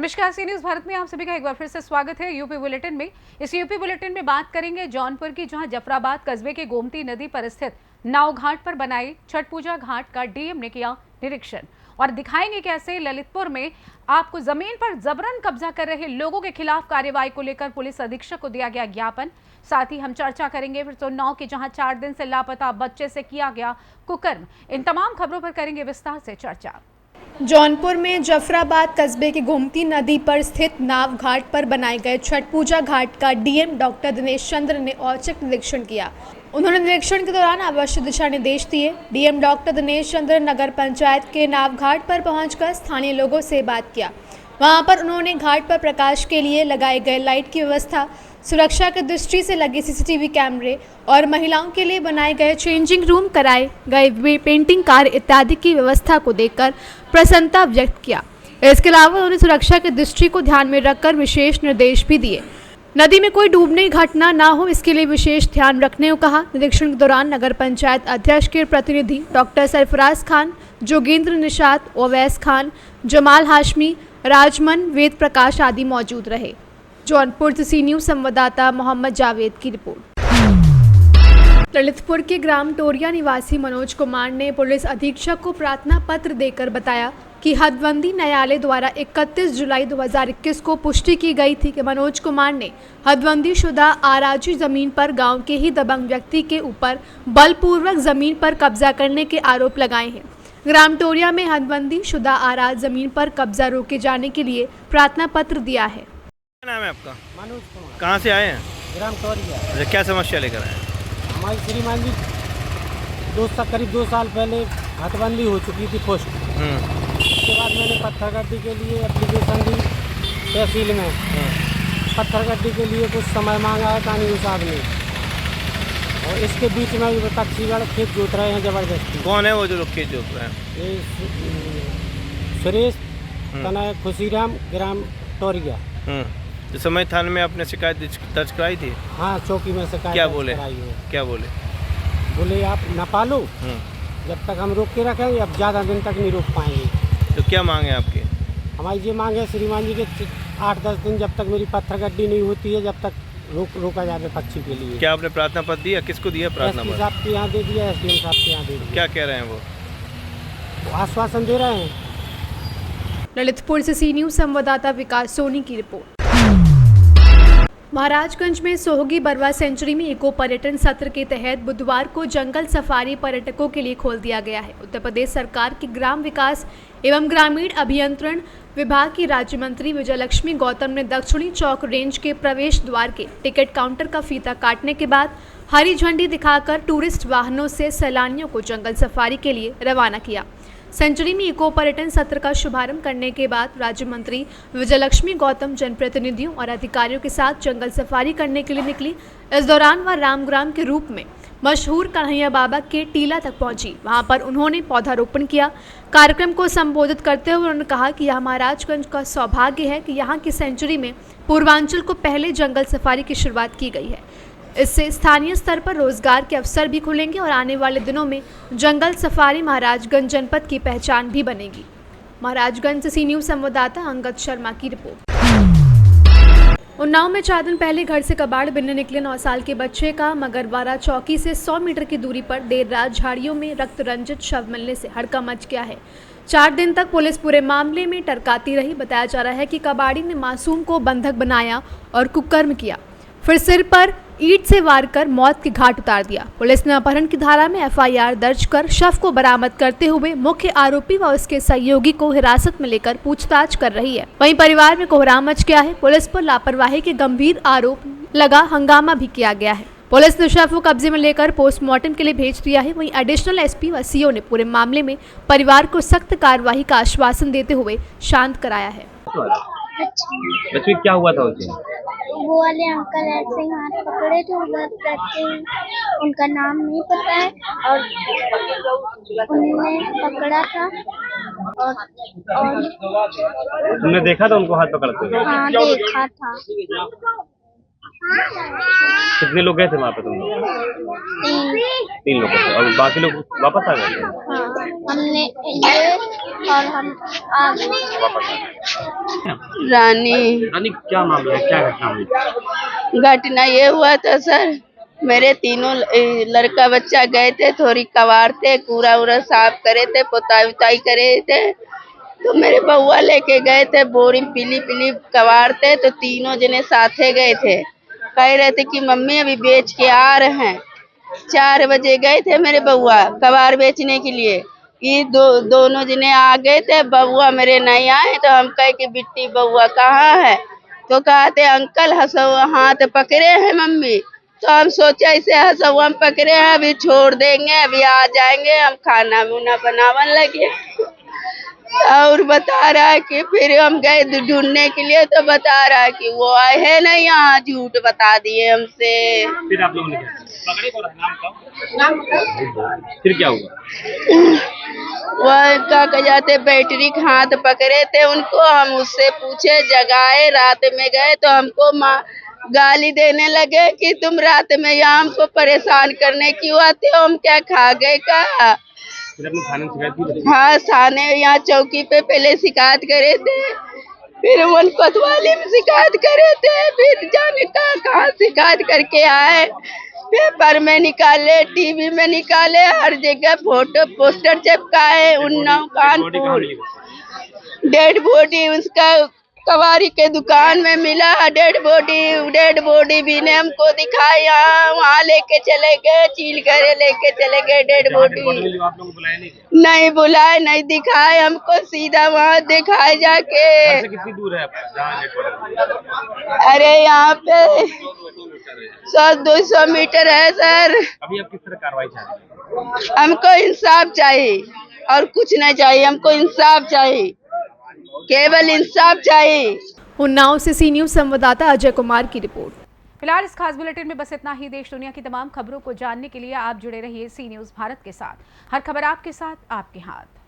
नमस्कार, सी न्यूज भारत में आप सभी का एक बार फिर से स्वागत है। यूपी बुलेटिन में इस यूपी बुलेटिन में बात करेंगे जौनपुर की, जहां जफराबाद कस्बे के गोमती नदी पर स्थित नाव घाट पर बनाए छठ पूजा घाट का डीएम ने किया निरीक्षण और दिखाएंगे कैसे ललितपुर में आपको जमीन पर जबरन कब्जा कर रहे लोगों के खिलाफ कार्रवाई को लेकर पुलिस अधीक्षक को दिया गया ज्ञापन। साथ ही हम चर्चा करेंगे फिर तो 9 की, जहां 4 दिन से लापता बच्चे से किया गया कुकर्म। इन तमाम खबरों पर करेंगे विस्तार से चर्चा। जौनपुर में जफराबाद कस्बे की गोमती नदी पर स्थित नाव घाट पर बनाए गए छठ पूजा घाट का डीएम डॉक्टर दिनेश चंद्र ने औचक निरीक्षण किया। उन्होंने निरीक्षण के दौरान आवश्यक दिशा निर्देश दिए। डीएम डॉक्टर दिनेश चंद्र नगर पंचायत के नाव घाट पर पहुंचकर स्थानीय लोगों से बात किया। वहां पर उन्होंने घाट पर प्रकाश के लिए लगाए गए लाइट की व्यवस्था, सुरक्षा की दृष्टि से लगे सीसीटीवी कैमरे और महिलाओं के लिए बनाए गए चेंजिंग रूम, कराए गए पेंटिंग कार्य इत्यादि की व्यवस्था को देखकर प्रसन्नता व्यक्त किया। इसके अलावा उन्होंने सुरक्षा की दृष्टि को ध्यान में रखकर विशेष निर्देश भी दिए। नदी में कोई डूबने की घटना ना हो, इसके लिए विशेष ध्यान रखने को कहा। निरीक्षण के दौरान नगर पंचायत अध्यक्ष के प्रतिनिधि डॉक्टर सरफराज खान, जोगेंद्र निषाद, ओवैस खान, जमाल हाशमी, राजमन, वेद प्रकाश आदि मौजूद रहे। जौनपुर से सी न्यूज संवाददाता मोहम्मद जावेद की रिपोर्ट। ललितपुर के ग्राम टोरिया निवासी मनोज कुमार ने पुलिस अधीक्षक को प्रार्थना पत्र देकर बताया कि हदबंदी न्यायालय द्वारा 31 जुलाई 2021 को पुष्टि की गई थी कि मनोज कुमार ने हदबंदी शुदा आराजी जमीन पर गांव के ही दबंग व्यक्ति के ऊपर बलपूर्वक जमीन पर कब्जा करने के आरोप लगाए हैं। ग्राम टोरिया में हदबंदी शुदा आराज जमीन पर कब्जा रोके जाने के लिए प्रार्थना पत्र दिया है। क्या नाम है आपका? मनोज कुमार। कहाँ से आए हैं? ग्राम टोरिया। अच्छा, क्या समस्या लेकर आए हैं? हमारी श्रीमान जी करीब 2 साल पहले हटबंदी हो चुकी थी पोस्ट। उसके बाद मैंने पत्थरगड्डी के लिए एप्लीकेशन दी तहसील में। पत्थरगड्डी के लिए कुछ समय मांगा है कानूनी साहब ने, और इसके बीच में तक्षीगढ़ खेत जोत रहे हैं जबरदस्ती। कौन है वो जो लोग खेत जोत रहे हैं? ये सुरेश तनय खुशीराम, ग्राम टोरिया। इस समय थाने में आपने शिकायत दर्ज कराई थी? हाँ, चौकी में शिकायत क्या बोले? क्या बोले? बोले आप न पालो, जब तक हम रोक के रखेंगे, अब ज़्यादा दिन तक नहीं रोक पाएंगे। तो क्या मांग है आपकी? हमारी ये मांग है श्रीमान जी के 8-10 दिन जब तक मेरी पत्थरगड्डी नहीं होती है, जब तक रोका जाए पक्षी के लिए। क्या आपने प्रार्थना पत्र दिया? किसको दिया प्रार्थना पत्र? साहब के यहाँ दे दिया, एसडीएम साहब के यहाँ दे दिया। क्या कह रहे हैं वो? आश्वासन दे रहे हैं। ललितपुर से सी न्यूज संवाददाता विकास सोनी की रिपोर्ट। महाराजगंज में सोहगी बरवा सेंचुरी में इको पर्यटन सत्र के तहत बुधवार को जंगल सफारी पर्यटकों के लिए खोल दिया गया है। उत्तर प्रदेश सरकार की ग्राम विकास एवं ग्रामीण अभियंत्रण विभाग की राज्य मंत्री विजयलक्ष्मी गौतम ने दक्षिणी चौक रेंज के प्रवेश द्वार के टिकट काउंटर का फीता काटने के बाद हरी झंडी दिखाकर टूरिस्ट वाहनों से सैलानियों को जंगल सफारी के लिए रवाना किया। सेंचुरी में इको पर्यटन सत्र का शुभारंभ करने के बाद राज्य मंत्री विजयलक्ष्मी गौतम जनप्रतिनिधियों और अधिकारियों के साथ जंगल सफारी करने के लिए निकली। इस दौरान वह रामग्राम के रूप में मशहूर कन्हैया बाबा के टीला तक पहुंची। वहां पर उन्होंने पौधारोपण किया। कार्यक्रम को संबोधित करते हुए उन्होंने कहा कि यह महाराजगंज का सौभाग्य है कि यहाँ की सेंचुरी में पूर्वांचल को पहले जंगल सफारी की शुरुआत की गई है। इससे स्थानीय स्तर पर रोजगार के अवसर भी खुलेंगे और आने वाले दिनों में जंगल सफारी महाराजगंज जनपद की पहचान भी बनेगी। महाराजगंज से सी न्यूज संवाददाता अंगद शर्मा की रिपोर्ट। उन्नाव में 4 दिन पहले घर से कबाड़ बिनने निकले 9 साल के बच्चे का मगरवाड़ा चौकी से 100 मीटर की दूरी पर देर रात झाड़ियों में रक्त रंजित शव मिलने से हड़कंप मच गया है। 4 दिन तक पुलिस पूरे मामले में टरकाती रही। बताया जा रहा है कि कबाड़ी ने मासूम को बंधक बनाया और कुकर्म किया, फिर सिर पर ईंट से वार कर मौत के घाट उतार दिया। पुलिस ने अपहरण की धारा में एफआईआर दर्ज कर शव को बरामद करते हुए मुख्य आरोपी व उसके सहयोगी को हिरासत में लेकर पूछताछ कर रही है। वहीं परिवार में कोहराम मच गया है। पुलिस पर लापरवाही के गंभीर आरोप लगा, हंगामा भी किया गया है। पुलिस ने शव को कब्जे में लेकर पोस्टमार्टम के लिए भेज दिया है। वहीं एडिशनल एसपी व सीओ ने पूरे मामले में परिवार को सख्त कार्रवाई का आश्वासन देते हुए शांत कराया है। बच्चे क्या हुआ था उसे? वो वाले अंकल ऐसे हाथ पकड़े थे, उधर करते उनका नाम नहीं पता है, और उन्होंने पकड़ा था और तुमने देखा था उनको हाथ पकड़ते हुए? हाँ, देखा था। कितने लोग गए थे वहाँ पे तुम लोग? 3 लोग थे और बाकी लोग वापस आ गए थे? हाँ, हमने ये और हम आ गए। वापस आ गए। रानी। रानी क्या मामला है, क्या घटना हुई? घटना ये हुआ था सर, मेरे तीनों लड़का बच्चा गए थे, थोड़ी कबाड़ थे, कूड़ा उड़ा साफ करे थे, पुताई उताई करे थे, तो मेरे बउआ लेके गए थे, बोरी पीली पीली कबाड़ थे, तो तीनों जने साथे गए थे, कह रहे थे कि मम्मी अभी बेच के आ रहे हैं। 4 बजे गए थे मेरे बउआ कबाड़ बेचने के लिए, ये दोनों जने आ गए थे, बउआ मेरे नहीं आए, तो हम कहे कि बिट्टी बउआ कहाँ है, तो कहते अंकल हसुआ हाथ पकड़े हैं मम्मी, तो हम सोचे ऐसे हसुआ हम पकड़े हैं, अभी छोड़ देंगे, अभी आ जाएंगे, हम खाना मुना बनावन लगे। और बता रहा है कि फिर हम गए ढूंढने के लिए, तो बता रहा है कि वो आए हैं नहीं, यहाँ झूठ बता दिए हमसे। फिर आप लोगों ने पकड़े को नाम का? फिर क्या हुआ? वह क्या जाते बैटरी के हाथ पकड़े थे उनको, हम उससे पूछे, जगाए, रात में गए तो हमको गाली देने लगे कि तुम रात में यहाँ हमको परेशान करने क्यों आते हो, हम क्या खा गए का। फिर अपने थाने में शिकायत की? हाँ, थाने यहाँ चौकी पे पहले शिकायत करे थे, फिर वन कोतवाली में शिकायत करे थे, फिर जाने कहाँ शिकायत करके आए, पेपर में निकाले, टीवी में निकाले, हर जगह फोटो पोस्टर चिपकाए। उन्नाव कानपुर डेड बॉडी उसका कबाड़ी के दुकान में मिला, डेड बॉडी भी ने हमको दिखाई, वहाँ लेके चले गए, चील करे लेके चले गए डेड बॉडी। आप लोगों को बुलाया नहीं? नहीं बुलाए, नहीं दिखाए हमको, सीधा वहाँ दिखाए जाके। कितनी दूर है आपका? अरे यहाँ पे 100-200 मीटर है सर। अभी आप किस तरह कार्रवाई चाह रहे हैं? हमको इंसाफ चाहिए और कुछ नहीं चाहिए, हमको इंसाफ चाहिए, केवल इंसाफ चाहिए। उन्नाव से सी न्यूज संवाददाता अजय कुमार की रिपोर्ट। फिलहाल इस खास बुलेटिन में बस इतना ही। देश दुनिया की तमाम खबरों को जानने के लिए आप जुड़े रहिए सी न्यूज भारत के साथ। हर खबर आपके साथ, आपके हाथ।